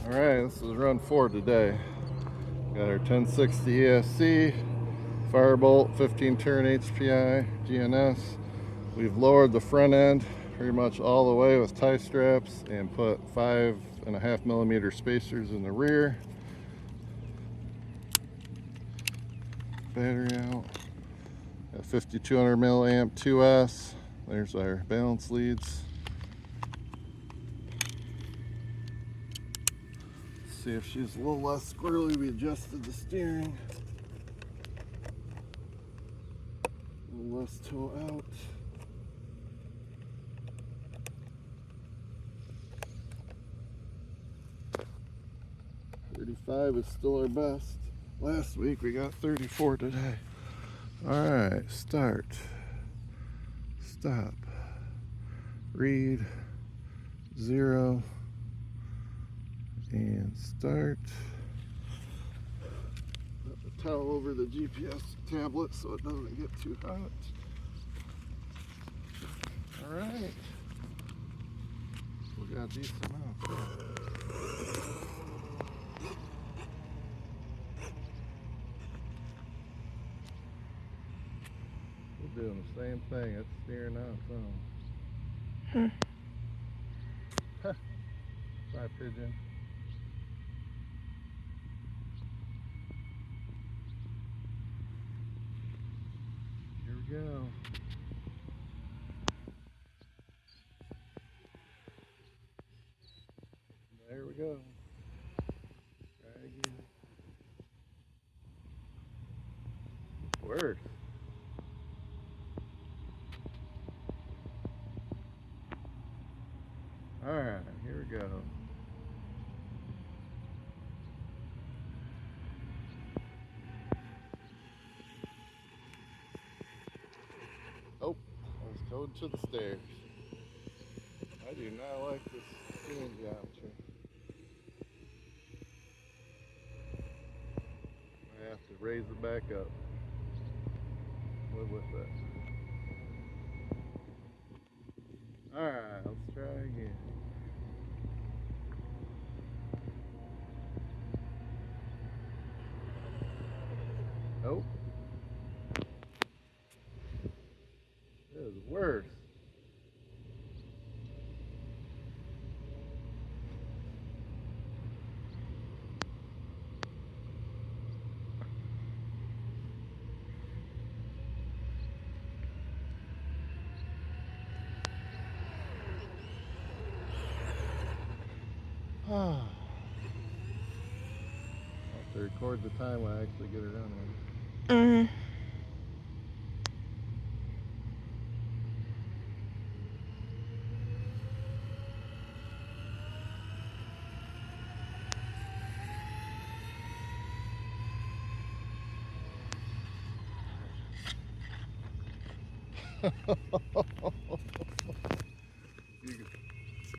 Alright, this is run 4 today. Got our 1060 ESC, Firebolt 15 turn HPI, GNS. We've lowered the front end pretty much all the way with tie straps and put 5.5mm spacers in the rear. Battery out. Got 5200 milliamp 2S. There's our balance leads. See if she's a little less squirrely. We adjusted the steering. A little less toe out. .35 is still our best. Last week we got 34 today. Alright, start. Stop. Read. 0. And start. Put the towel over the GPS tablet so it doesn't get too hot. Alright. We got decent amount. We're doing the same thing. It's steering out some. Bye, pigeon. Here we go. There we go. Try again. Worse. Alright, here we go. Oh, I was towed to the stairs. I do not like this steering geometry. I have to raise it back up. Live with it. Alright, let's try again. Nope. This is worse. I have to record the time when I actually get it on there.